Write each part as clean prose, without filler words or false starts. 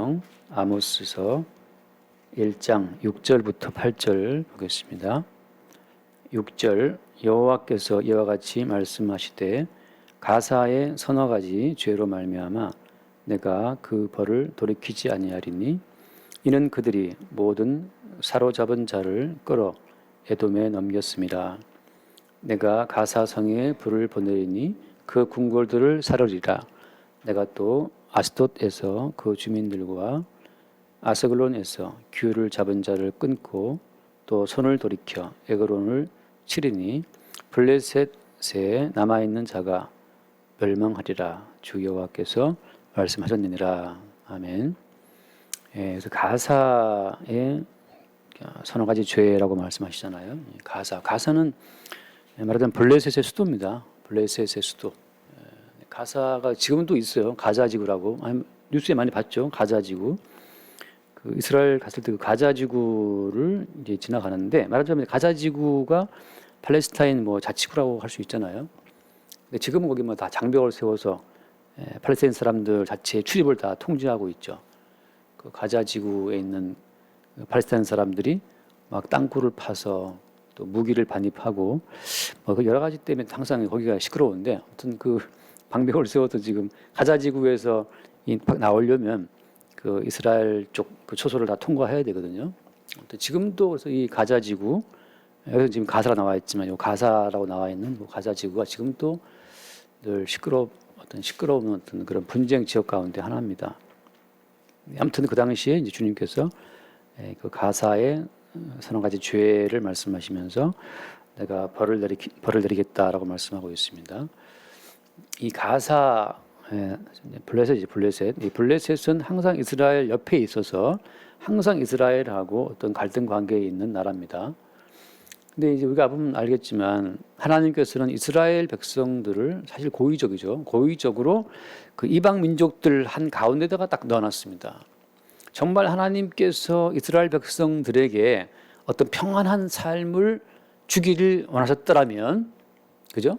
성경 아모스서 1장 6절부터 8절 보겠습니다. 6절 여호와께서 이와 같이 말씀하시되 가사의 서너 가지 죄로 말미암아 내가 그 벌을 돌이키지 아니하리니 이는 그들이 모든 사로잡은 자를 끌어 에돔에 넘겼습니다. 내가 가사성에 불을 보내리니 그 궁궐들을 사르리라. 내가 또 아스돗에서 그 주민들과 아스글론에서 규를 잡은 자를 끊고 또 손을 돌이켜 에그론을 치리니 블레셋에 남아있는 자가 멸망하리라. 주 여호와께서 말씀하셨느니라. 아멘. 그래서 가사의 서너 가지 죄라고 말씀하시잖아요. 가사는 말하자면 블레셋의 수도입니다. 블레셋의 수도. 가사가 지금도 있어요. 가자지구라고. 뉴스에 많이 봤죠. 가자지구. 그 이스라엘 갔을 때 그 가자지구를 이제 지나가는데 말하자면 가자지구가 팔레스타인 뭐 자치구라고 할 수 있잖아요. 근데 지금은 거기 뭐 다 장벽을 세워서 팔레스타인 사람들 자체의 출입을 다 통제하고 있죠. 그 가자지구에 있는 팔레스타인 사람들이 막 땅굴을 파서 또 무기를 반입하고 뭐 여러 가지 때문에 항상 거기가 시끄러운데 아무튼 그 방벽을 세워서 지금 가자지구에서 나오려면 그 이스라엘 쪽 그 초소를 다 통과해야 되거든요. 지금도 그래서 이 가자지구 여기서 지금 가사가 나와 있지만 이 가사라고 나와 있는 가자지구가 지금도 늘 시끄러운 어떤 그런 분쟁 지역 가운데 하나입니다. 아무튼 그 당시에 이제 주님께서 그 가사의 서너 가지 죄를 말씀하시면서 내가 벌을 내리겠다라고 말씀하고 있습니다. 이 가사 블레셋. 이 블레셋은 항상 이스라엘 옆에 있어서 항상 이스라엘하고 어떤 갈등 관계에 있는 나라입니다. 근데 이제 우리가 보면 알겠지만 하나님께서는 이스라엘 백성들을 사실 고의적으로 그 이방 민족들 한 가운데다가 딱 넣어놨습니다. 정말 하나님께서 이스라엘 백성들에게 어떤 평안한 삶을 주기를 원하셨더라면, 그죠?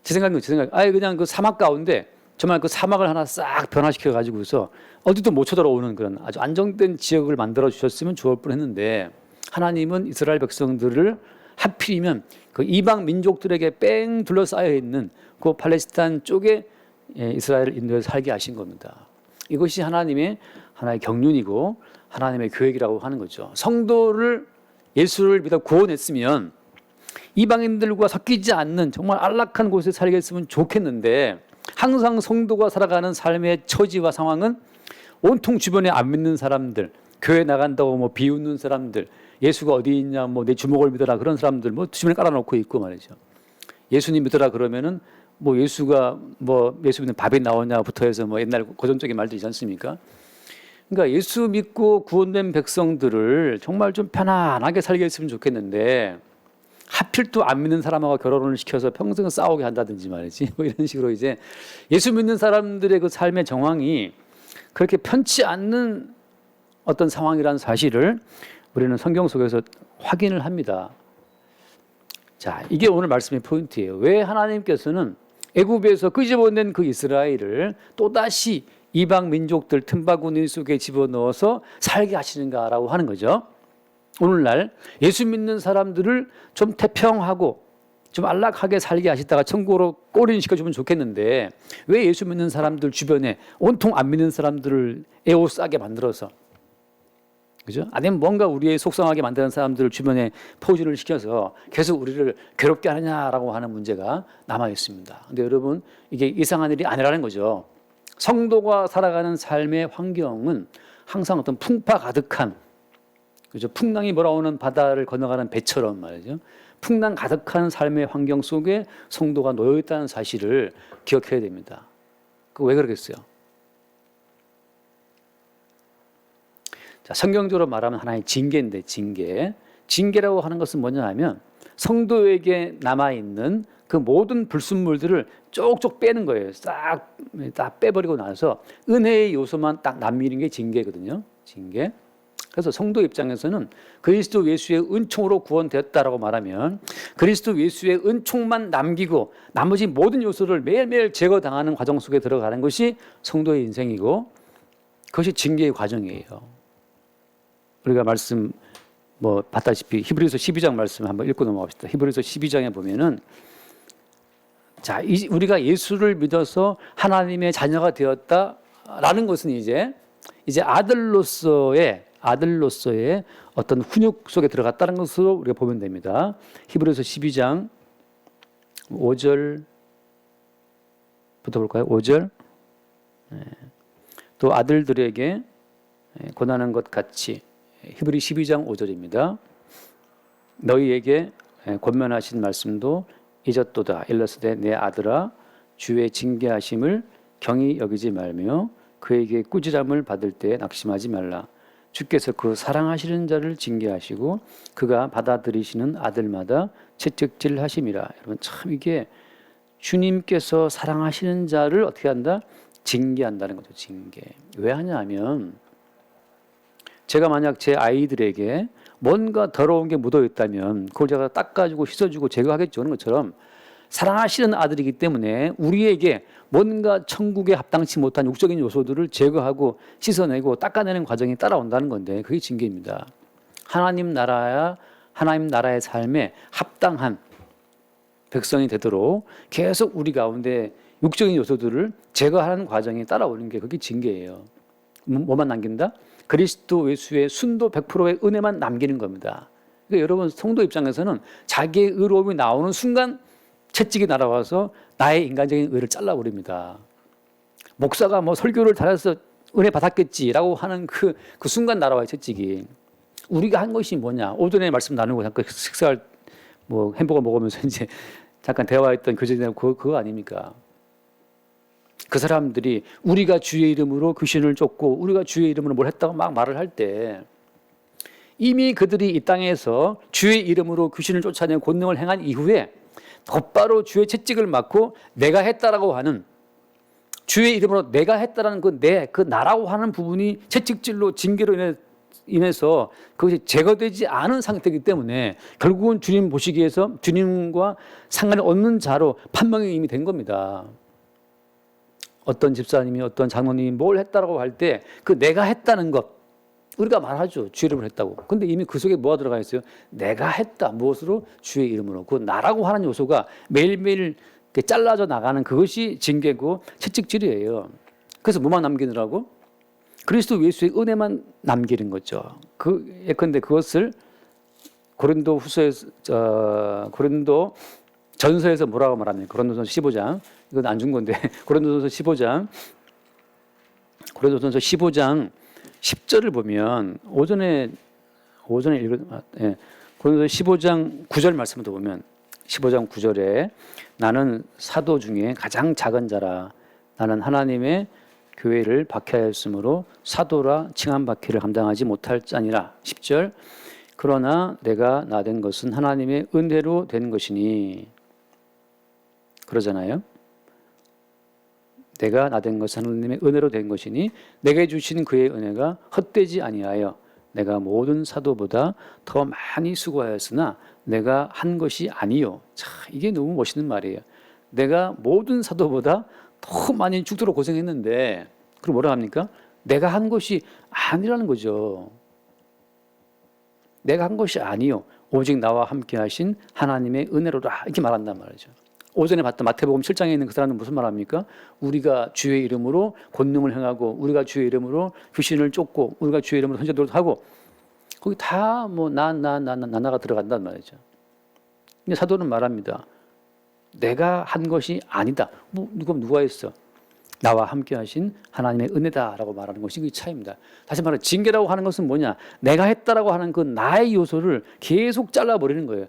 제 생각, 그냥 그 사막 가운데 정말 그 사막을 하나 싹 변화시켜 가지고서 어디도 못 쳐들어오는 그런 아주 안정된 지역을 만들어 주셨으면 좋을 뻔했는데 하나님은 이스라엘 백성들을 하필이면 그 이방 민족들에게 뺑 둘러싸여 있는 그 팔레스타인 쪽에 이스라엘을 인도해서 살게 하신 겁니다. 이것이 하나님의 하나의 경륜이고 하나님의 계획이라고 하는 거죠. 성도를 예수를 믿어 구원했으면 이방인들과 섞이지 않는 정말 안락한 곳에 살게 했으면 좋겠는데 항상 성도가 살아가는 삶의 처지와 상황은 온통 주변에 안 믿는 사람들, 교회 나간다고 뭐 비웃는 사람들, 예수가 어디 있냐, 뭐 내 주먹을 믿어라 그런 사람들 뭐 주변에 깔아놓고 있고 말이죠. 예수님 믿어라 그러면은 뭐 예수가 뭐 예수 믿는 밥이 나오냐부터 해서 뭐 옛날 고전적인 말도 있지 않습니까? 그러니까 예수 믿고 구원된 백성들을 정말 좀 편안하게 살게 했으면 좋겠는데 하필 또 안 믿는 사람하고 결혼을 시켜서 평생 싸우게 한다든지 말이지 뭐 이런 식으로 이제 예수 믿는 사람들의 그 삶의 정황이 그렇게 편치 않는 어떤 상황이라는 사실을 우리는 성경 속에서 확인을 합니다. 자, 이게 오늘 말씀의 포인트예요. 왜 하나님께서는 애굽에서 끄집어낸 그 이스라엘을 또다시 이방 민족들 틈바구니 속에 집어넣어서 살게 하시는가라고 하는 거죠. 오늘날 예수 믿는 사람들을 좀 태평하고 좀 안락하게 살게 하시다가 천국으로 꼬린시켜주면 좋겠는데 왜 예수 믿는 사람들 주변에 온통 안 믿는 사람들을 에워싸게 만들어서, 그죠? 아니면 뭔가 우리의 속상하게 만드는 사람들을 주변에 포진을 시켜서 계속 우리를 괴롭게 하느냐라고 하는 문제가 남아 있습니다. 근데 여러분 이게 이상한 일이 아니라는 거죠. 성도가 살아가는 삶의 환경은 항상 어떤 풍파 가득한, 그죠? 풍랑이 몰아오는 바다를 건너가는 배처럼 말이죠. 풍랑 가득한 삶의 환경 속에 성도가 놓여 있다는 사실을 기억해야 됩니다. 그 왜 그러겠어요? 자, 성경적으로 말하면 하나의 징계인데 징계라고 하는 것은 뭐냐 하면 성도에게 남아있는 그 모든 불순물들을 쪽쪽 빼는 거예요. 싹 다 빼버리고 나서 은혜의 요소만 딱 남기는 게 징계거든요. 징계. 그래서 성도 입장에서는 그리스도 예수의 은총으로 구원되었다라고 말하면 그리스도 예수의 은총만 남기고 나머지 모든 요소를 매일매일 제거당하는 과정 속에 들어가는 것이 성도의 인생이고, 그것이 징계의 과정이에요. 우리가 말씀 봤다시피 히브리서 12장 말씀 한번 읽고 넘어갑시다. 히브리서 12장에 보면은 자, 우리가 예수를 믿어서 하나님의 자녀가 되었다라는 것은 이제 아들로서의 어떤 훈육 속에 들어갔다는 것으로 우리가 보면 됩니다. 히브리서 12장 5절부터 볼까요? 5절. 또 아들들에게 권하는 것 같이 히브리 12장 5절입니다. 너희에게 권면하신 말씀도 잊었도다. 일러스되 내 아들아 주의 징계하심을 경히 여기지 말며 그에게 꾸지람을 받을 때 낙심하지 말라. 주께서 그 사랑하시는 자를 징계하시고 그가 받아들이시는 아들마다 채찍질 하심이라. 여러분 참 이게 주님께서 사랑하시는 자를 어떻게 한다? 징계한다는 거죠. 징계. 왜 하냐면 제가 만약 제 아이들에게 뭔가 더러운 게 묻어 있다면 그걸 제가 닦아주고 씻어주고 제거하겠죠. 그런 것처럼 사랑하시는 아들이기 때문에 우리에게 뭔가 천국에 합당치 못한 육적인 요소들을 제거하고 씻어내고 닦아내는 과정이 따라온다는 건데 그게 징계입니다. 하나님 나라의 삶에 합당한 백성이 되도록 계속 우리 가운데 육적인 요소들을 제거하는 과정이 따라오는 게 그게 징계예요. 뭐만 남긴다? 그리스도 예수의 순도 100%의 은혜만 남기는 겁니다. 그러니까 여러분 성도 입장에서는 자기의 의로움이 나오는 순간 채찍이 날아와서 나의 인간적인 의를 잘라버립니다. 목사가 설교를 잘해서 은혜 받았겠지라고 하는 그 순간 날아와요, 채찍이. 우리가 한 것이 뭐냐? 오전에 말씀 나누고 잠깐 식사할 햄버거 먹으면서 이제 잠깐 대화했던 교제되는 그거 아닙니까? 그 사람들이 우리가 주의 이름으로 귀신을 쫓고 우리가 주의 이름으로 뭘 했다고 막 말을 할 때 이미 그들이 이 땅에서 주의 이름으로 귀신을 쫓아내는 권능을 행한 이후에 곧바로 주의 채찍을 맞고 내가 했다라고 하는 주의 이름으로 내가 했다라는 그 나라고 하는 부분이 채찍질로 징계로 인해서 그것이 제거되지 않은 상태이기 때문에 결국은 주님 보시기에서 주님과 상관이 없는 자로 판명이 이미 된 겁니다. 어떤 집사님이 어떤 장로님이 뭘 했다라고 할 때 그 내가 했다는 것 우리가 말하죠. 주의 이름으로 했다고. 근데 이미 그 속에 뭐가 들어가 있어요? 내가 했다. 무엇으로? 주의 이름으로. 그 나라고 하는 요소가 매일매일 잘라져 나가는 그것이 징계고 채찍질이에요. 그래서 뭐만 남기느라고? 그리스도 예수의 은혜만 남기는 거죠. 예컨대 그것을 고린도 전서에서 뭐라고 말합니까? 고린도전서 15장. 이건 안 준 건데 고린도전서 15장 10절을 보면 오전에 고린도전서 15장 9절 말씀도 보면 15장 9절에 나는 사도 중에 가장 작은 자라 나는 하나님의 교회를 박해하였으므로 사도라 칭함받기를 감당하지 못할 자니라. 10절 그러나 내가 나된 것은 하나님의 은혜로 된 것이니 그러잖아요. 내가 나된 것은 하나님의 은혜로 된 것이니 내게 주신 그의 은혜가 헛되지 아니하여 내가 모든 사도보다 더 많이 수고하였으나 내가 한 것이 아니요. 자, 이게 너무 멋있는 말이에요. 내가 모든 사도보다 더 많이 죽도록 고생했는데 그럼 뭐라 합니까? 내가 한 것이 아니라는 거죠. 내가 한 것이 아니요. 오직 나와 함께 하신 하나님의 은혜로라 이렇게 말한단 말이죠. 오전에 봤던 마태복음 7장에 있는 그 사람은 무슨 말합니까? 우리가 주의 이름으로 권능을 행하고 우리가 주의 이름으로 귀신을 쫓고 우리가 주의 이름으로 선지자들도 하고 거기 다 나가 들어간단 말이죠. 근데 사도는 말합니다. 내가 한 것이 아니다. 그럼 누가 했어? 나와 함께 하신 하나님의 은혜다라고 말하는 것이 그 차이입니다. 다시 말해 징계라고 하는 것은 뭐냐? 내가 했다라고 하는 그 나의 요소를 계속 잘라버리는 거예요.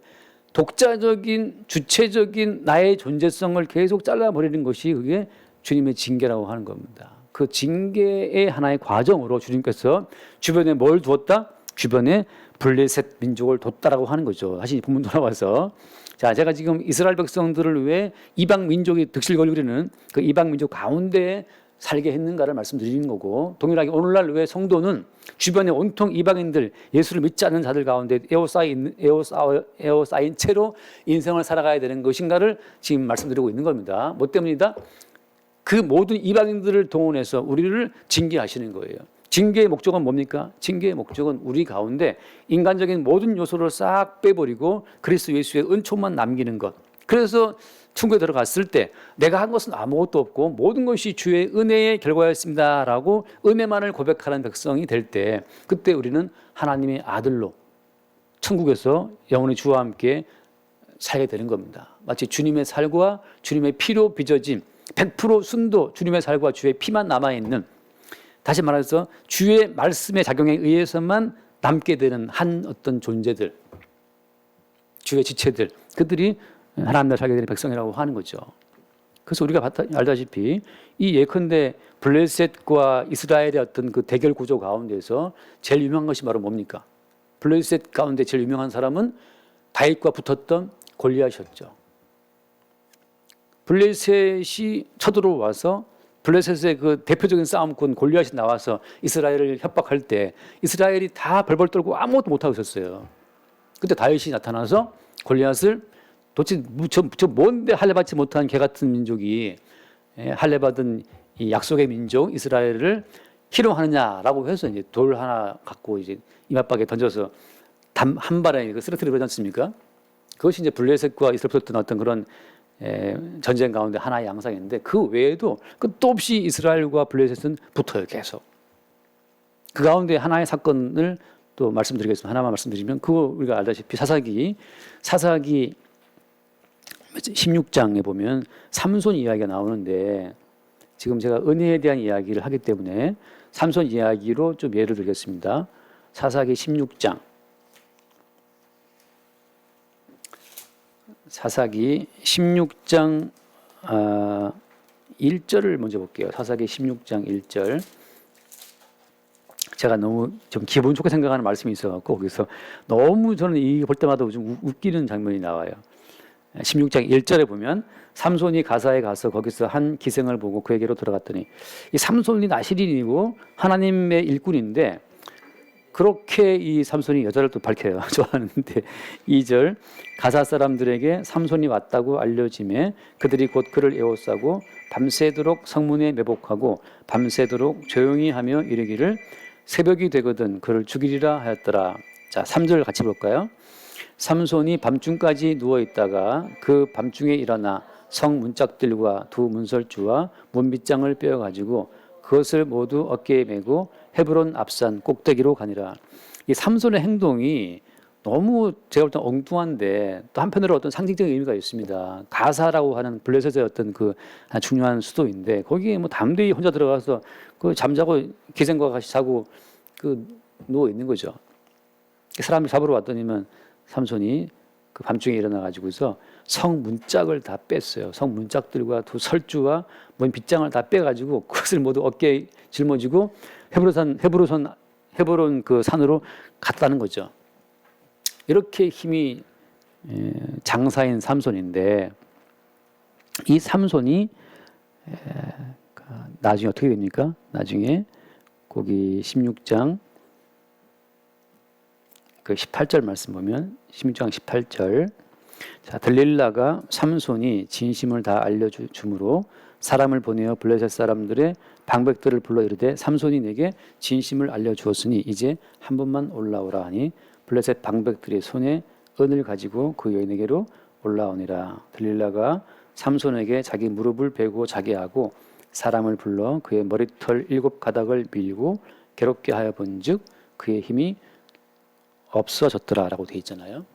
독자적인 주체적인 나의 존재성을 계속 잘라버리는 것이 그게 주님의 징계라고 하는 겁니다. 그 징계의 하나의 과정으로 주님께서 주변에 뭘 두었다? 주변에 블레셋 민족을 뒀다라고 하는 거죠. 다시 본문 돌아와서 자, 제가 지금 이스라엘 백성들을 왜 이방 민족이 득실 걸리는 그 이방 민족 가운데에 살게 했는가를 말씀드리는 거고 동일하게 오늘날 왜 성도는 주변에 온통 이방인들 예수를 믿지 않는 자들 가운데 에워싸인 채로 인생을 살아가야 되는 것인가를 지금 말씀드리고 있는 겁니다. 뭐 때문이다? 그 모든 이방인들을 동원해서 우리를 징계하시는 거예요. 징계의 목적은 뭡니까? 징계의 목적은 우리 가운데 인간적인 모든 요소를 싹 빼버리고 그리스도 예수의 은총만 남기는 것. 그래서 천국에 들어갔을 때 내가 한 것은 아무것도 없고 모든 것이 주의 은혜의 결과였습니다라고 은혜만을 고백하는 백성이 될 때, 그때 우리는 하나님의 아들로 천국에서 영원히 주와 함께 살게 되는 겁니다. 마치 주님의 살과 주님의 피로 빚어진 100% 순도 주님의 살과 주의 피만 남아있는, 다시 말해서 주의 말씀의 작용에 의해서만 남게 되는 한 어떤 존재들, 주의 지체들, 그들이 하나님 나라 살게 되는 백성이라고 하는 거죠. 그래서 우리가 알다시피 이 예컨대 블레셋과 이스라엘의 어떤 그 대결 구조 가운데서 제일 유명한 것이 바로 뭡니까? 블레셋 가운데 제일 유명한 사람은 다윗과 붙었던 골리앗이었죠. 블레셋이 쳐들어와서 블레셋의 그 대표적인 싸움꾼 골리앗이 나와서 이스라엘을 협박할 때 이스라엘이 다 벌벌 떨고 아무것도 못하고 있었어요. 그때 다윗이 나타나서 골리앗을 도대체 저 뭔데 할례받지 못한 개 같은 민족이 할례받은 이 약속의 민족 이스라엘을 희롱하느냐라고 해서 이제 돌 하나 갖고 이제 이맛박에 던져서 한 발에 쓰러뜨려 그러지 않습니까? 그것이 이제 블레셋과 이스라엘 붙었던 어떤 그런 전쟁 가운데 하나의 양상인데, 그 외에도 끝도 없이 이스라엘과 블레셋은 붙어요, 계속. 그 가운데 하나의 사건을 또 말씀드리겠습니다. 하나만 말씀드리면, 그거 우리가 알다시피 사사기 16장에 보면 삼손 이야기가 나오는데, 지금 제가 은혜에 대한 이야기를 하기 때문에 삼손 이야기로 좀 예를 들겠습니다. 사사기 16장. 사사기 16장 1절을 먼저 볼게요. 사사기 16장 1절. 제가 너무 좀 기분 좋게 생각하는 말씀이 있어갖고 거기서 너무 저는 이 볼 때마다 좀 웃기는 장면이 나와요. 16장 1절에 보면 삼손이 가사에 가서 거기서 한 기생을 보고 그에게로 들어갔더니, 이 삼손이 나실인이고 하나님의 일꾼인데 그렇게 이 삼손이 여자를 또 밝혀요. 좋아하는데 2절, 가사 사람들에게 삼손이 왔다고 알려짐에 그들이 곧 그를 에워싸고 밤새도록 성문에 매복하고 밤새도록 조용히 하며 이르기를 새벽이 되거든 그를 죽이리라 하였더라. 자, 3절 같이 볼까요? 삼손이 밤중까지 누워있다가 그 밤중에 일어나 성 문짝들과 두 문설주와 문빗장을 빼어가지고 그것을 모두 어깨에 메고 헤브론 앞산 꼭대기로 가니라. 이 삼손의 행동이 너무 제가 볼 때 엉뚱한데 또 한편으로 어떤 상징적인 의미가 있습니다. 가사라고 하는 블레셋의 어떤 그 중요한 수도인데 거기에 뭐 담대히 혼자 들어가서 그 잠자고 기생과 같이 자고 그 누워 있는 거죠. 사람을 잡으러 왔더니만 삼손이 그 밤중에 일어나 가지고서 성 문짝을 다 뺐어요. 성 문짝들과 두 설주와 뭔 빗장을 다 빼가지고 그것을 모두 어깨에 짊어지고 헤브론 그 산으로 갔다는 거죠. 이렇게 힘이 장사인 삼손인데, 이 삼손이 나중에 어떻게 됩니까? 나중에 거기 16장 그 18절 말씀 보면 16장 18절, 자, 들릴라가 삼손이 진심을 다 알려주므로 사람을 보내어 블레셋 사람들의 방백들을 불러 이르되 삼손이 내게 진심을 알려주었으니 이제 한 번만 올라오라 하니 블레셋 방백들의 손에 은을 가지고 그 여인에게로 올라오니라. 들릴라가 삼손에게 자기 무릎을 베고 자게 하고 사람을 불러 그의 머리털 7가닥을 밀고 괴롭게 하여 본즉 그의 힘이 없어졌더라라고 되어 있잖아요.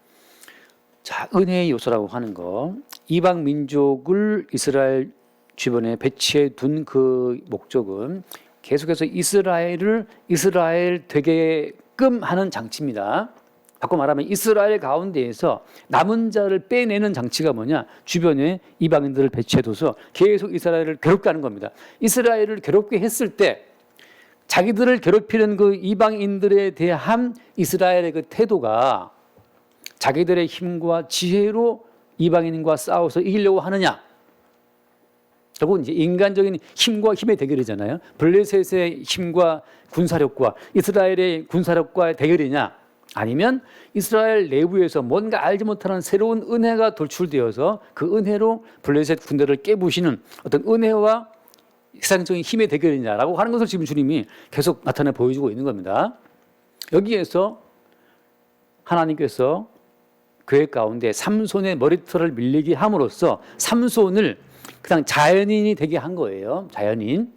자, 은혜의 요소라고 하는 거, 이방 민족을 이스라엘 주변에 배치해 둔 그 목적은 계속해서 이스라엘을 이스라엘 되게끔 하는 장치입니다. 바꿔 말하면 이스라엘 가운데에서 남은 자를 빼내는 장치가 뭐냐? 주변에 이방인들을 배치해둬서 계속 이스라엘을 괴롭게 하는 겁니다. 이스라엘을 괴롭게 했을 때 자기들을 괴롭히는 그 이방인들에 대한 이스라엘의 그 태도가 자기들의 힘과 지혜로 이방인과 싸워서 이기려고 하느냐? 결국 이제 인간적인 힘과 힘의 대결이잖아요. 블레셋의 힘과 군사력과 이스라엘의 군사력과의 대결이냐? 아니면 이스라엘 내부에서 뭔가 알지 못하는 새로운 은혜가 돌출되어서 그 은혜로 블레셋 군대를 깨부시는 어떤 은혜와 세상적인 힘의 대결이냐라고 하는 것을 지금 주님이 계속 나타내 보여주고 있는 겁니다. 여기에서 하나님께서 그의 가운데 삼손의 머리털을 밀리게 함으로써 삼손을 그냥 자연인이 되게 한 거예요. 자연인.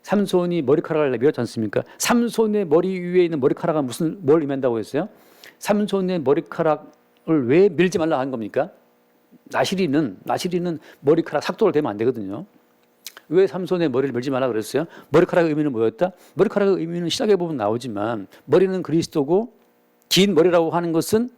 삼손이 머리카락을 밀었지 않습니까? 삼손의 머리 위에 있는 머리카락은 뭘 의미한다고 했어요? 삼손의 머리카락을 왜 밀지 말라 한 겁니까? 나시리는 머리카락 삭도를 대면 안 되거든요. 왜 삼손의 머리를 밀지 말라 그랬어요? 머리카락의 의미는 뭐였다? 머리카락의 의미는 시작에 보면 나오지만 머리는 그리스도고 긴 머리라고 하는 것은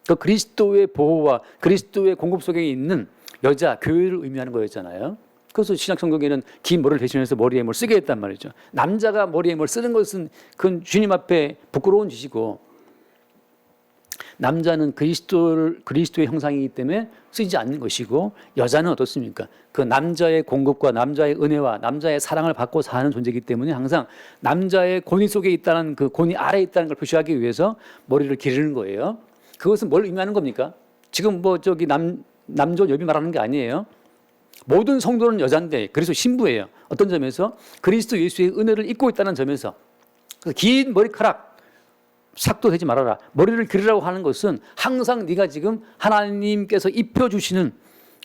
그 그리스도의 보호와 그리스도의 공급 속에 있는 여자, 교회를 의미하는 거였잖아요. 그래서 신약 성경에는 긴 머리를 대신해서 머리에 뭘 쓰게 했단 말이죠. 남자가 머리에 뭘 쓰는 것은 그건 주님 앞에 부끄러운 짓이고 남자는 그리스도의 형상이기 때문에 쓰지 않는 것이고 여자는 어떻습니까? 그 남자의 공급과 남자의 은혜와 남자의 사랑을 받고 사는 존재이기 때문에 항상 남자의 권위 속에 있다는 그 권위 아래에 있다는 걸 표시하기 위해서 머리를 기르는 거예요. 그것은 뭘 의미하는 겁니까? 지금 뭐 저기 남조 여비 말하는 게 아니에요. 모든 성도는 여자인데 그리스도 신부예요. 어떤 점에서 그리스도 예수의 은혜를 입고 있다는 점에서 긴 머리카락 삭도되지 말아라. 머리를 기르라고 하는 것은 항상 네가 지금 하나님께서 입혀주시는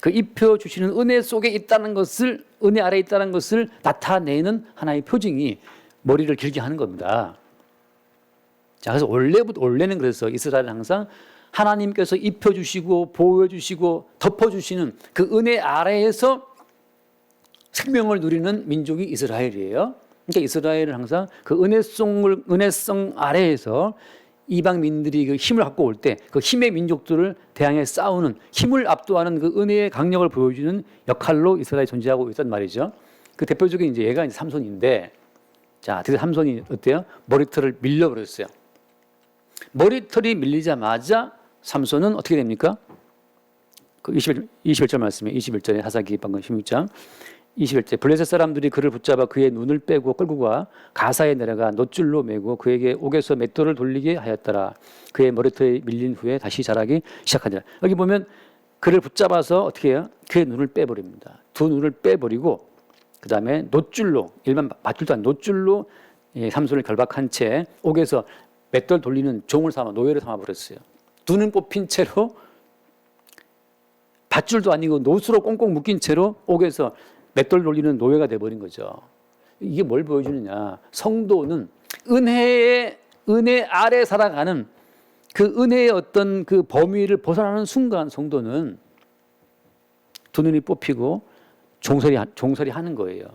그 입혀주시는 은혜 속에 있다는 것을 은혜 아래에 있다는 것을 나타내는 하나의 표징이 머리를 길게 하는 겁니다. 자, 그래서 원래는 그래서 이스라엘은 항상 하나님께서 입혀주시고 보호해주시고 덮어주시는 그 은혜 아래에서 생명을 누리는 민족이 이스라엘이에요. 그러니까 이스라엘은 항상 그 은혜성 아래에서 이방민들이 그 힘을 갖고 올 때 그 힘의 민족들을 대항해 싸우는 힘을 압도하는 그 은혜의 강력을 보여주는 역할로 이스라엘이 존재하고 있단 말이죠. 그 대표적인 이제 얘가 이제 삼손인데, 자, 드디어 삼손이 어때요? 머리털을 밀려버렸어요. 머리털이 밀리자마자 삼손은 어떻게 됩니까? 그 21절 말씀에 21절에 하사기 방금 16장 21절 블레셋 사람들이 그를 붙잡아 그의 눈을 빼고 끌고 가 가사에 내려가 놋줄로 매고 그에게 옥에서 맷돌을 돌리게 하였더라. 그의 머리털이 밀린 후에 다시 자라기 시작하니라. 여기 보면 그를 붙잡아서 어떻게 해요? 그의 눈을 빼버립니다. 두 눈을 빼버리고 그 다음에 놋줄로, 일반 밧줄도 아닌 놋줄로 삼손을 결박한 채 옥에서 맷돌 돌리는 종을 삼아 노예를 삼아 버렸어요. 두 눈 뽑힌 채로 밧줄도 아니고 놋으로 꽁꽁 묶인 채로 옥에서 맷돌 돌리는 노예가 돼버린 거죠. 이게 뭘 보여주느냐? 성도는 은혜 아래 살아가는 그 은혜의 어떤 그 범위를 벗어나는 순간 성도는 두 눈이 뽑히고 종설이 하는 거예요.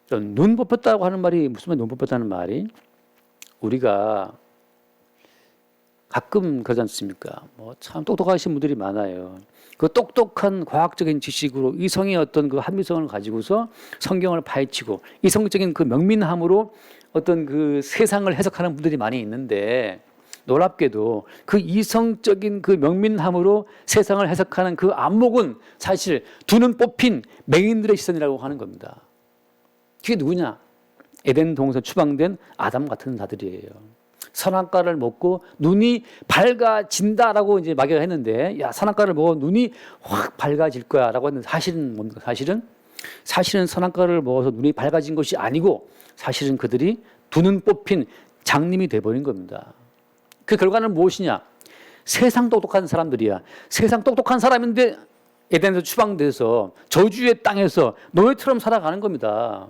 눈 뽑혔다고 하는 말이 무슨 말? 눈 뽑혔다는 말이 우리가 가끔 그러지 않습니까? 뭐 참 똑똑하신 분들이 많아요. 그 똑똑한 과학적인 지식으로 이성의 어떤 그 합리성을 가지고서 성경을 파헤치고 이성적인 그 명민함으로 어떤 그 세상을 해석하는 분들이 많이 있는데 놀랍게도 그 이성적인 그 명민함으로 세상을 해석하는 그 안목은 사실 두 눈 뽑힌 맹인들의 시선이라고 하는 겁니다. 그게 누구냐? 에덴 동산 추방된 아담 같은 자들이에요. 선악과를 먹고 눈이 밝아진다라고 이제 마귀가 했는데, 야, 선악과를 먹어 눈이 확 밝아질 거야라고 했는데 사실은 뭡니까? 사실은 선악과를 먹어서 눈이 밝아진 것이 아니고 사실은 그들이 두 눈 뽑힌 장님이 돼버린 겁니다. 그 결과는 무엇이냐? 세상 똑똑한 사람들이야. 세상 똑똑한 사람인데 에덴에서 추방돼서 저주의 땅에서 노예처럼 살아가는 겁니다.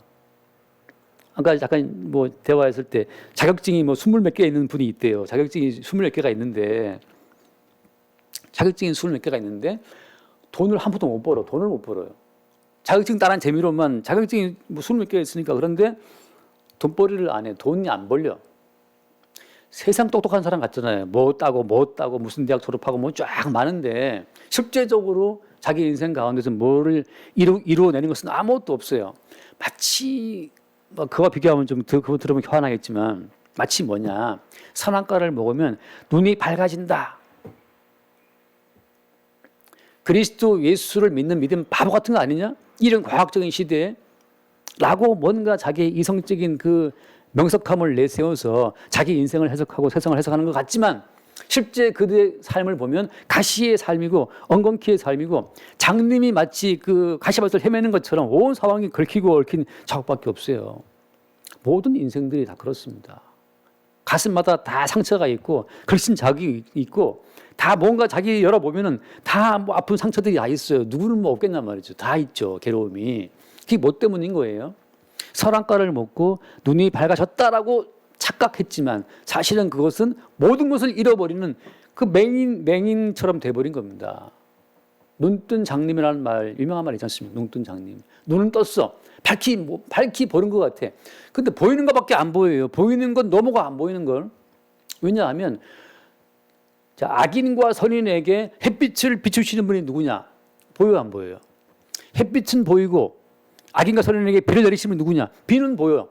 아까 잠깐 뭐 대화했을 때 자격증이 뭐 20몇 개 있는 분이 있대요. 자격증이 20몇 개가 있는데 돈을 한 푼도 못 벌어. 돈을 못 벌어요. 자격증 따는 재미로만 자격증이 뭐 20몇 개 있으니까 그런데 돈벌이를 안 해. 돈이 안 벌려. 세상 똑똑한 사람 같잖아요. 뭐 따고 무슨 대학 졸업하고 뭐 쫙 많은데 실제적으로 자기 인생 가운데서 뭐를 이루어내는 것은 아무것도 없어요. 마치 뭐 그와 비교하면 좀 그거 들으면 화나겠지만 마치 뭐냐, 선악과를 먹으면 눈이 밝아진다. 그리스도 예수를 믿는 믿음 바보 같은 거 아니냐? 이런 과학적인 시대에 라고 뭔가 자기의 이성적인 그 명석함을 내세워서 자기 인생을 해석하고 세상을 해석하는 것 같지만 실제 그들의 삶을 보면 가시의 삶이고 엉겅퀴의 삶이고 장님이 마치 그 가시밭을 헤매는 것처럼 온 상황이 긁히고 얽힌 자국밖에 없어요. 모든 인생들이 다 그렇습니다. 가슴마다 다 상처가 있고 걸친 자국이 있고 다 뭔가 자기 열어보면은 다 뭐 아픈 상처들이 다 있어요. 누구는 뭐 없겠냔 말이죠. 다 있죠. 괴로움이. 그게 뭐 때문인 거예요? 설왕가를 먹고 눈이 밝아졌다라고 착각했지만 사실은 그것은 모든 것을 잃어버리는 그 맹인처럼 돼버린 겁니다. 눈뜬 장님이라는 말, 유명한 말 있지 않습니까? 눈뜬 장님. 눈은 떴어. 밝히 보는 것 같아. 근데 보이는 것밖에 안 보여요. 보이는 건 너무가 안 보이는 걸. 왜냐하면 자, 악인과 선인에게 햇빛을 비추시는 분이 누구냐? 보여요, 안 보여요? 햇빛은 보이고 악인과 선인에게 비를 내리시는 분이 누구냐? 비는 보여요.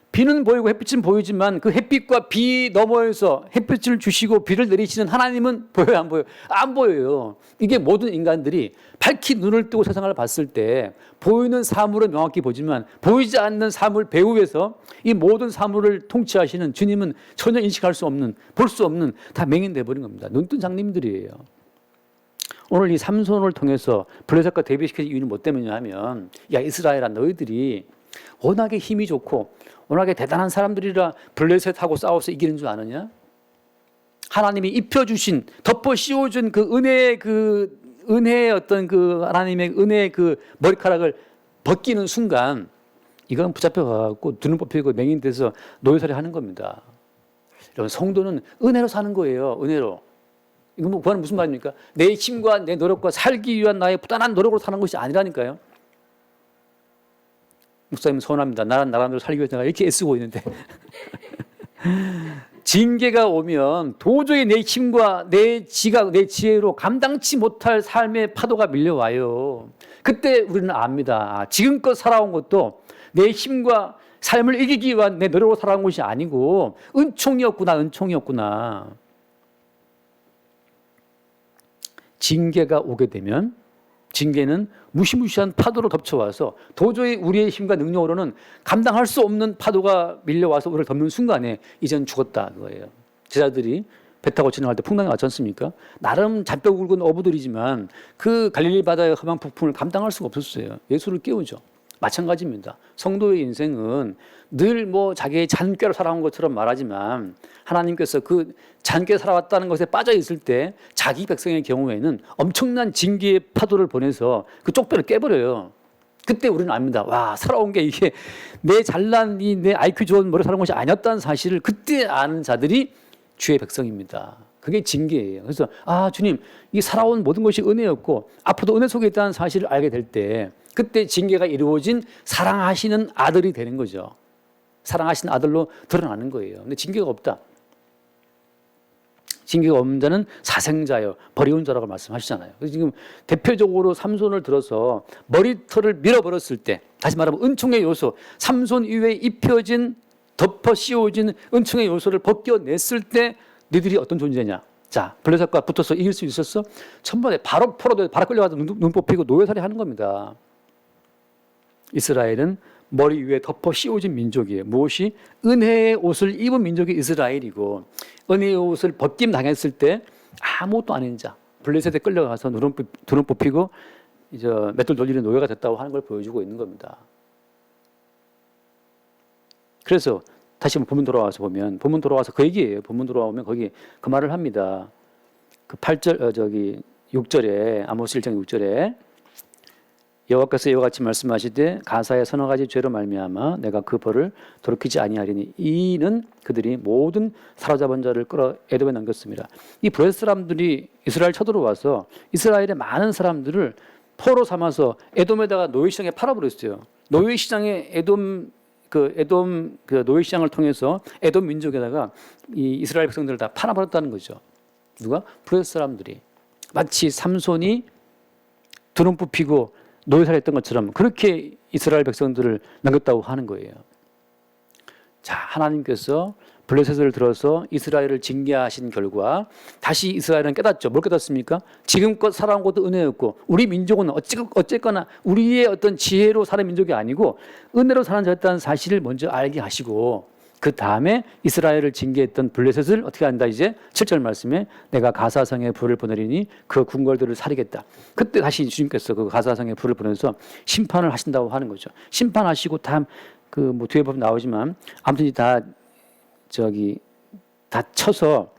비는 보이고 햇빛은 보이지만 그 햇빛과 비 너머에서 햇빛을 주시고 비를 내리시는 하나님은 보여요, 안 보여요? 안 보여요. 이게 모든 인간들이 밝히 눈을 뜨고 세상을 봤을 때 보이는 사물은 명확히 보지만 보이지 않는 사물 배후에서 이 모든 사물을 통치하시는 주님은 전혀 인식할 수 없는, 볼 수 없는 다 맹인돼 버린 겁니다. 눈뜬 장님들이에요. 오늘 이 삼손을 통해서 블레셋과 대비시키는 이유는 뭐 때문이냐 하면, 야 이스라엘아, 너희들이 워낙에 힘이 좋고 워낙에 대단한 사람들이라 블레셋하고 싸워서 이기는 줄 아느냐? 하나님이 입혀주신, 덮어 씌워준 그 은혜의 어떤 그 하나님의 은혜의 그 머리카락을 벗기는 순간 이건 붙잡혀가고 눈을 뽑히고 맹인돼서 노예살이 하는 겁니다. 여러분, 성도는 은혜로 사는 거예요. 은혜로. 이거 뭐 그건 무슨 말입니까? 내 힘과 내 노력과 살기 위한 나의 부단한 노력으로 사는 것이 아니라니까요. 목사님 서운합니다. 나는 나름대로 살기 위해서 내가 이렇게 애쓰고 있는데 징계가 오면 도저히 내 힘과 내 지각, 내 지혜로 감당치 못할 삶의 파도가 밀려와요. 그때 우리는 압니다. 지금껏 살아온 것도 내 힘과 삶을 이기기 위한 내 노력으로 살아온 것이 아니고 은총이었구나. 징계가 오게 되면 징계는 무시무시한 파도로 덮쳐와서 도저히 우리의 힘과 능력으로는 감당할 수 없는 파도가 밀려와서 우리를 덮는 순간에 이젠 죽었다 그거예요. 제자들이 배 타고 지나갈 때 풍랑이 왔지 않습니까? 나름 잔뼈 굵은 어부들이지만 그 갈릴리 바다의 험한 폭풍을 감당할 수가 없었어요. 예수를 깨우죠. 마찬가지입니다. 성도의 인생은 늘 뭐 자기의 잔꾀로 살아온 것처럼 말하지만 하나님께서 그 잔꾀 살아왔다는 것에 빠져 있을 때 자기 백성의 경우에는 엄청난 징계의 파도를 보내서 그 쪽배를 깨버려요. 그때 우리는 압니다. 와, 살아온 게 이게 내 잘난 내 IQ 좋은 머리 살아온 것이 아니었다는 사실을 그때 아는 자들이 주의 백성입니다. 그게 징계예요. 그래서 주님, 이 살아온 모든 것이 은혜였고 앞으로도 은혜 속에 있다는 사실을 알게 될 때 그때 징계가 이루어진 사랑하시는 아들이 되는 거죠. 사랑하시는 아들로 드러나는 거예요. 근데 징계가 없다. 징계가 없는 자는 사생자요, 버리운 자라고 말씀하시잖아요. 그래서 지금 대표적으로 삼손을 들어서 머리털을 밀어버렸을 때, 다시 말하면 은총의 요소, 삼손 이외에 입혀진, 덮어 씌워진 은총의 요소를 벗겨냈을 때 너희들이 어떤 존재냐? 자, 블레셋과 붙어서 이길 수 있었어? 천번에 바로 풀어도 바로 끌려가서 눈 뽑히고 노예살이 하는 겁니다. 이스라엘은 머리 위에 덮어 씌워진 민족이에요. 무엇이? 은혜의 옷을 입은 민족이 이스라엘이고 은혜의 옷을 벗김 당했을 때 아무것도 아닌 자, 블레셋에 끌려가서 눈을 뽑히고 이제 맷돌 돌리는 노예가 됐다고 하는 걸 보여주고 있는 겁니다. 그래서 다시 본문 돌아와서 보면, 본문 돌아와서 그 얘기예요. 본문 돌아오면 거기 그 말을 합니다. 그 8절, 6절에, 아모스 1장 6절에 여호와께서 이와 같이 말씀하시되 가사의 서너 가지 죄로 말미암아 내가 그 벌을 돌이키지 아니하리니 이는 그들이 모든 사로잡은 자를 끌어 에돔에 넘겼습니다. 이 블레셋 사람들이 이스라엘 쳐들어와서 이스라엘의 많은 사람들을 포로 삼아서 에돔에다가 노예시장에 팔아버렸어요. 노예시장에 에돔 노예시장을 통해서 에돔 민족에다가 이 이스라엘 백성들을 다 팔아버렸다는 거죠. 누가? 블레셋 사람들이. 마치 삼손이 두름 뽑히고 노예살했던 것처럼 그렇게 이스라엘 백성들을 남겼다고 하는 거예요. 자, 하나님께서 블레셋을 들어서 이스라엘을 징계하신 결과 다시 이스라엘은 깨닫죠. 뭘 깨닫습니까? 지금껏 살아온 것도 은혜였고 우리 민족은 어쨌거나 우리의 어떤 지혜로 사는 민족이 아니고 은혜로 사는 자였다는 사실을 먼저 알게 하시고 그 다음에 이스라엘을 징계했던 블레셋을 어떻게 한다 이제 7절 말씀에 내가 가사성에 불을 보내리니 그 궁궐들을 사리겠다. 그때 다시 주님께서 그 가사성에 불을 보내서 심판을 하신다고 하는 거죠. 심판하시고 다 그 뭐 뒤에 보면 나오지만 아무튼 다 쳐서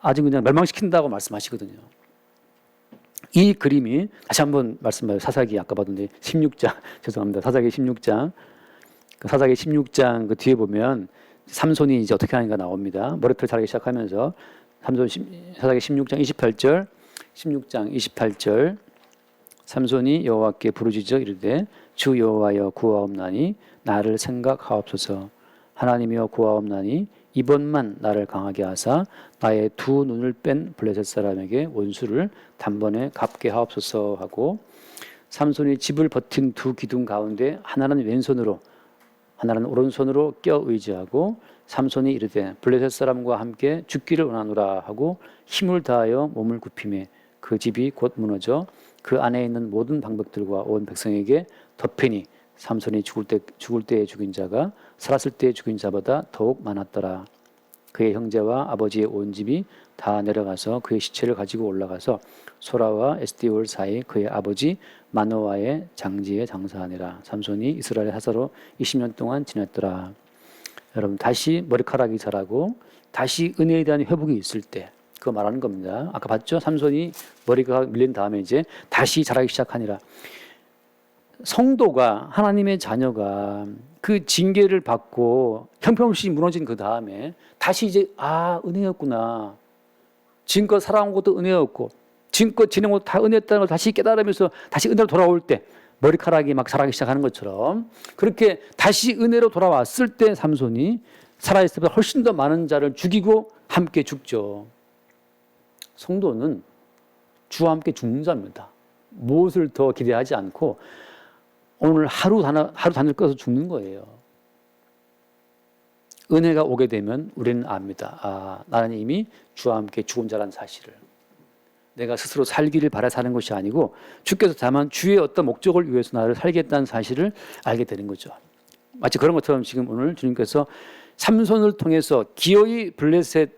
아주 그냥 멸망시킨다고 말씀하시거든요. 이 그림이 다시 한번 말씀해요. 사사기 아까 봤는데 16장 죄송합니다. 사사기 16장 그 사사기 16장 그 뒤에 보면 삼손이 이제 어떻게 하는가 나옵니다. 머리털 자라기 시작하면서 사사기 16장 28절 16장 28절 삼손이 여호와께 부르짖어 이르되 주 여호와여 구하옵나니 나를 생각하옵소서. 하나님이여 구하옵나니 이번만 나를 강하게 하사 나의 두 눈을 뺀 블레셋 사람에게 원수를 단번에 갚게 하옵소서 하고 삼손이 집을 버틴 두 기둥 가운데 하나는 왼손으로 하나는 오른손으로 껴 의지하고 삼손이 이르되 블레셋 사람과 함께 죽기를 원하노라 하고 힘을 다하여 몸을 굽히매 그 집이 곧 무너져 그 안에 있는 모든 방백들과 온 백성에게 덮이니 삼손이 죽을 때에 죽인 자가 살았을 때에 죽인 자보다 더욱 많았더라. 그의 형제와 아버지의 온 집이 다 내려가서 그의 시체를 가지고 올라가서 소라와 에스디올 사이 그의 아버지 마노아의 장지에 장사하니라. 삼손이 이스라엘 하사로 20년 동안 지냈더라. 여러분 다시 머리카락이 자라고 다시 은혜에 대한 회복이 있을 때 그거 말하는 겁니다. 아까 봤죠? 삼손이 머리가 밀린 다음에 이제 다시 자라기 시작하니라. 성도가 하나님의 자녀가 그 징계를 받고 형편없이 무너진 그 다음에 다시 이제 은혜였구나. 지금껏 살아온 것도 은혜였고 지금껏 지낸 것도 다 은혜였다는 걸 다시 깨달으면서 다시 은혜로 돌아올 때 머리카락이 막 자라기 시작하는 것처럼 그렇게 다시 은혜로 돌아왔을 때 삼손이 살아있을 때보다 훨씬 더 많은 자를 죽이고 함께 죽죠. 성도는 주와 함께 죽는 자입니다. 무엇을 더 기대하지 않고 오늘 하루 단을 꺼서 죽는 거예요. 은혜가 오게 되면 우리는 압니다. 나는 이미 주와 함께 죽은 자라는 사실을. 내가 스스로 살기를 바라 사는 것이 아니고 주께서 다만 주의 어떤 목적을 위해서 나를 살겠다는 사실을 알게 되는 거죠. 마치 그런 것처럼 지금 오늘 주님께서 삼손을 통해서 기어이 블레셋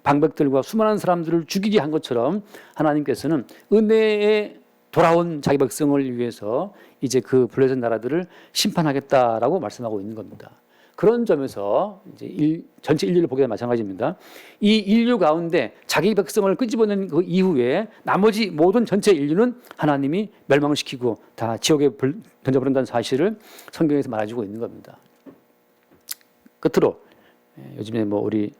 방백들과 수많은 사람들을 죽이게 한 것처럼 하나님께서는 은혜에 돌아온 자기 백성을 위해서 이제 그 블레셋 나라들을 심판하겠다라고 말씀하고 있는 겁니다. 그런 점에서 이제 전체 인류를 보게 되면 마찬가지입니다. 이 인류 가운데 자기 백성을 끄집어낸 그 이후에 나머지 모든 전체 인류는 하나님이 멸망시키고 다 지옥에 던져버린다는 사실을 성경에서 말해주고 있는 겁니다. 끝으로 요즘에 뭐 우리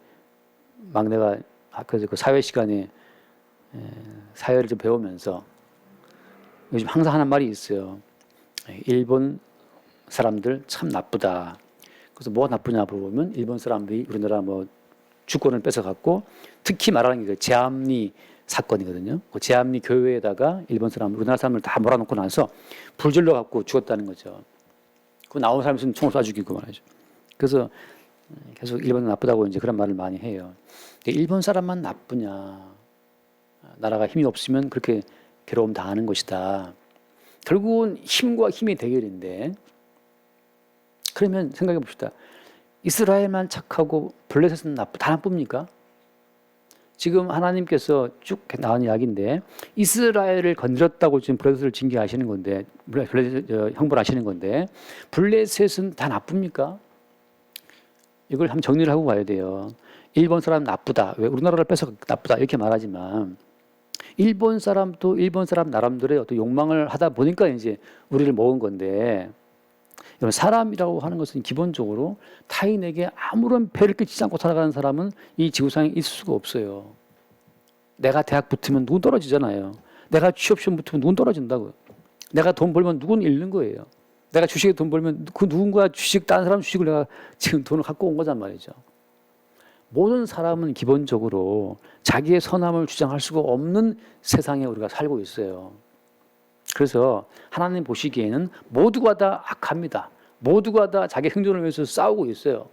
막내가 학교에서 그 사회 시간에 사회를 좀 배우면서 요즘 항상 하는 말이 있어요. 일본 사람들 참 나쁘다. 그래서 뭐가 나쁘냐 물어보면 일본 사람들이 우리나라 뭐 주권을 뺏어갔고 특히 말하는 게 제암리 사건이거든요. 그 제암리 교회에다가 일본 사람, 우리나라 사람을 다 몰아넣고 나서 불질러 갖고 죽었다는 거죠. 그 나온 사람이 총을 쏴 죽이고 말이죠. 그래서 계속 일본은 나쁘다고 이제 그런 말을 많이 해요. 근데 일본 사람만 나쁘냐? 나라가 힘이 없으면 그렇게 괴로움 당하는 것이다. 결국은 힘과 힘의 대결인데 그러면 생각해 봅시다. 이스라엘만 착하고 블레셋은 다 나쁩니까? 지금 하나님께서 쭉 나온 이야기인데 이스라엘을 건드렸다고 지금 블레셋을 징계하시는 건데 형벌하시는 건데 블레셋은 다 나쁩니까? 이걸 한번 정리를 하고 가야 돼요. 일본 사람 나쁘다. 왜 우리나라를 뺏어 나쁘다 이렇게 말하지만 일본 사람도 일본 사람 나름대로의 어떤 욕망을 하다 보니까 이제 우리를 먹은 건데 사람이라고 하는 것은 기본적으로 타인에게 아무런 배를 끼치지 않고 살아가는 사람은 이 지구상에 있을 수가 없어요. 내가 대학 붙으면 누군 떨어지잖아요. 내가 취업시험 붙으면 누군 떨어진다고요. 내가 돈 벌면 누군 잃는 거예요. 내가 주식에 돈 벌면 그 누군가 주식, 다른 사람 주식을 내가 지금 돈을 갖고 온 거란 말이죠. 모든 사람은 기본적으로 자기의 선함을 주장할 수가 없는 세상에 우리가 살고 있어요. 그래서 하나님 보시기에는 모두가 다 악합니다. 모두가 다 자기 생존을 위해서 싸우고 있어요.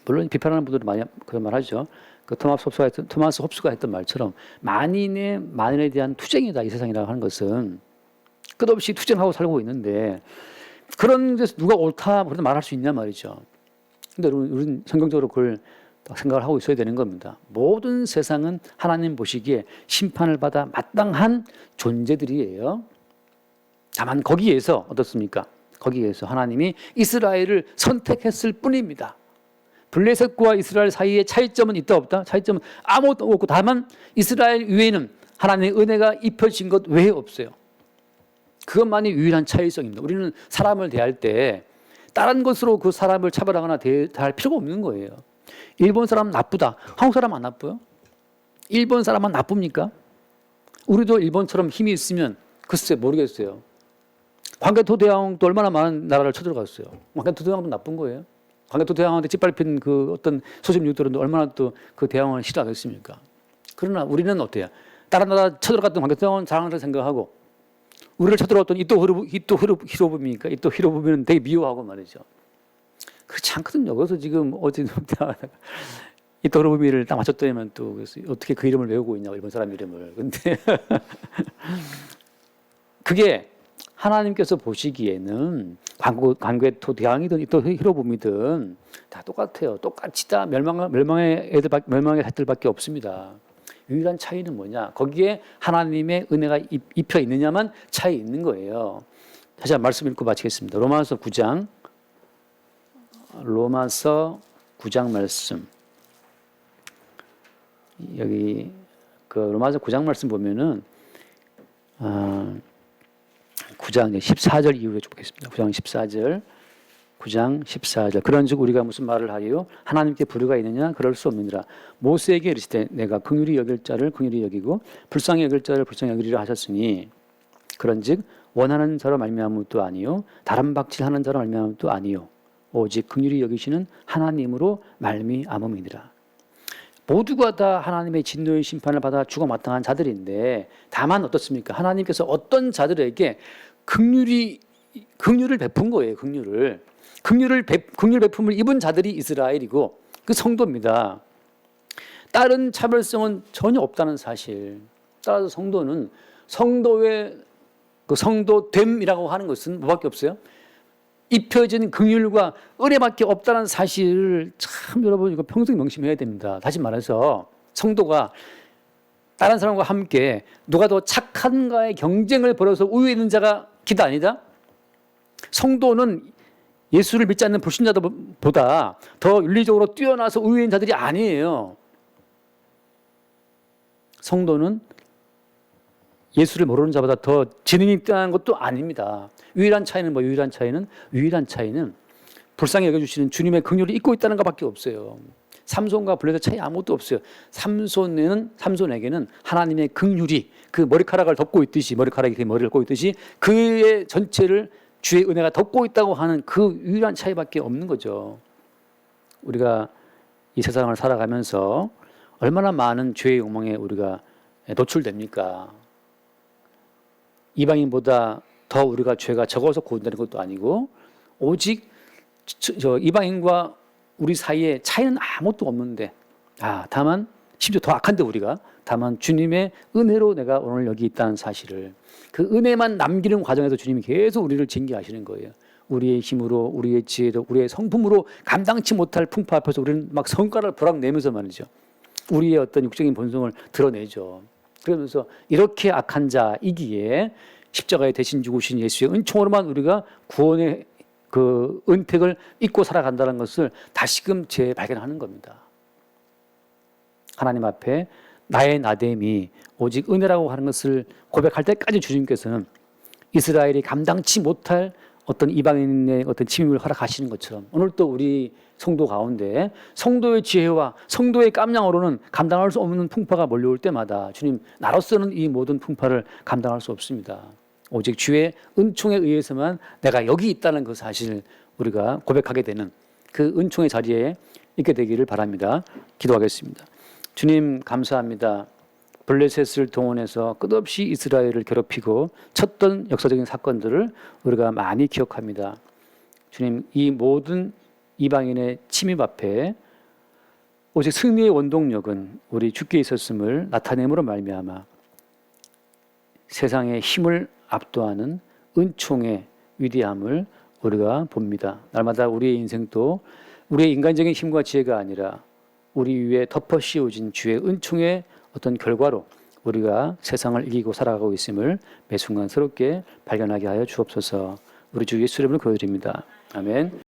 물론 비판하는 분들은 많이 그런 말 하죠. 그 토마스 홉스가 했던 말처럼 만인에 대한 투쟁이다. 이 세상이라고 하는 것은 끝없이 투쟁하고 살고 있는데 그런 데서 누가 옳다 그런 말할 수 있냐 말이죠. 근데 우리는 성경적으로 그걸 생각을 하고 있어야 되는 겁니다. 모든 세상은 하나님 보시기에 심판을 받아 마땅한 존재들이에요. 다만 거기에서 어떻습니까? 거기에서 하나님이 이스라엘을 선택했을 뿐입니다. 블레셋과 이스라엘 사이에 차이점은 있다 없다? 차이점은 아무것도 없고 다만 이스라엘 위에는 하나님의 은혜가 입혀진 것 외에 없어요. 그것만이 유일한 차이성입니다. 우리는 사람을 대할 때 다른 것으로 그 사람을 차별하거나 대할 필요가 없는 거예요. 일본 사람 나쁘다. 한국 사람 안 나빠요? 일본 사람은 나쁩니까? 우리도 일본처럼 힘이 있으면 글쎄 모르겠어요. 광개토 대왕도 얼마나 많은 나라를 쳐들어갔어요. 광개토 대왕도 나쁜 거예요. 광개토 대왕한테 짓밟힌 그 어떤 소집육들은 얼마나 또 그 대왕을 싫어하겠습니까? 그러나 우리는 어때요? 다른 나라 쳐들어갔던 광개토 대왕은 잘한다고 생각하고 우리를 쳐들어갔던 이토 히로부미니까 이토 히로부미는 되게 미워하고 말이죠. 그렇지 않거든요. 그래서 지금 어제 이토 히로부미를 딱 맞췄더니만 또 그래서 어떻게 그 이름을 외우고 있냐고 일본 사람 이름을. 근데 그게 하나님께서 보시기에는 광개토 대왕이든 이토 히로부미든 다 똑같아요. 똑같이 다 멸망의 새들밖에 없습니다. 유일한 차이는 뭐냐? 거기에 하나님의 은혜가 입혀 있느냐만 차이 있는 거예요. 다시 한번 말씀 읽고 마치겠습니다. 로마서 9장 말씀. 여기 그 로마서 9장 말씀 보면은 9장 14절 이후에 좀 보겠습니다. 9장 14절. 그런즉 우리가 무슨 말을 하리요? 하나님께 불의가 있느냐? 그럴 수 없느니라. 모세에게 이르시되 내가 긍휼히 여길 자를 긍휼히 여기고 불쌍히 여길 자를 불쌍히 여기리라 하셨으니 그런즉 원하는 자로 말미암음도 아니요 다른 박질하는 자로 말미암음도 아니요 오직 긍휼히 여기시는 하나님으로 말미암음이니라. 모두가 다 하나님의 진노의 심판을 받아 죽어 마땅한 자들인데 다만 어떻습니까? 하나님께서 어떤 자들에게 긍휼을 베푼 거예요. 긍휼 베품을 입은 자들이 이스라엘이고 그 성도입니다. 다른 차별성은 전혀 없다는 사실. 따라서 성도는 성도의 그 성도됨이라고 하는 것은 뭐밖에 없어요? 입혀진 긍휼과 은혜밖에 없다는 사실을 참 여러분 이거 평생 명심해야 됩니다. 다시 말해서 성도가 다른 사람과 함께 누가 더 착한가의 경쟁을 벌여서 우위에 있는 자가 기다 아니다? 성도는 예수를 믿지 않는 불신자들보다 더 윤리적으로 뛰어나서 우위에 있는 자들이 아니에요. 성도는 예수를 모르는 자보다 더 지능이 뛰어난 것도 아닙니다. 유일한 차이는 유일한 차이는 불쌍히 여겨주시는 주님의 긍휼을 잊고 있다는 것밖에 없어요. 삼손과 블레셋 차이 아무것도 없어요. 삼손에게는 하나님의 긍휼이 그 머리카락을 덮고 있듯이 머리카락이 그 머리를 꽂고 있듯이 그의 전체를 주의 은혜가 덮고 있다고 하는 그 유일한 차이밖에 없는 거죠. 우리가 이 세상을 살아가면서 얼마나 많은 죄의 욕망에 우리가 노출됩니까? 이방인보다 더 우리가 죄가 적어서 구원되는 것도 아니고 오직 이방인과 우리 사이에 차이는 아무것도 없는데 다만 심지어 더 악한데 우리가 다만 주님의 은혜로 내가 오늘 여기 있다는 사실을 그 은혜만 남기는 과정에서 주님이 계속 우리를 징계하시는 거예요. 우리의 힘으로 우리의 지혜로 우리의 성품으로 감당치 못할 풍파 앞에서 우리는 막 성과를 부락 내면서 말이죠. 우리의 어떤 육적인 본성을 드러내죠. 그러면서 이렇게 악한 자이기에 십자가에 대신 죽으신 예수의 은총으로만 우리가 구원의 그 은택을 잊고 살아간다는 것을 다시금 재발견하는 겁니다. 하나님 앞에 나의 나됨이 오직 은혜라고 하는 것을 고백할 때까지 주님께서는 이스라엘이 감당치 못할 어떤 이방인의 어떤 침입을 허락하시는 것처럼 오늘 또 우리 성도 가운데 성도의 지혜와 성도의 깜냥으로는 감당할 수 없는 풍파가 몰려올 때마다 주님 나로서는 이 모든 풍파를 감당할 수 없습니다. 오직 주의 은총에 의해서만 내가 여기 있다는 그 사실을 우리가 고백하게 되는 그 은총의 자리에 있게 되기를 바랍니다. 기도하겠습니다. 주님 감사합니다. 블레셋을 동원해서 끝없이 이스라엘을 괴롭히고 쳤던 역사적인 사건들을 우리가 많이 기억합니다. 주님 이 모든 이방인의 침입 앞에 오직 승리의 원동력은 우리 주께 있었음을 나타냄으로 말미암아 세상의 힘을 압도하는 은총의 위대함을 우리가 봅니다. 날마다 우리의 인생도 우리의 인간적인 힘과 지혜가 아니라 우리 위에 덮어 씌워진 주의 은총의 어떤 결과로 우리가 세상을 이기고 살아가고 있음을 매 순간 새롭게 발견하게 하여 주옵소서. 우리 주 예수 이름으로 기도드립니다. 아멘.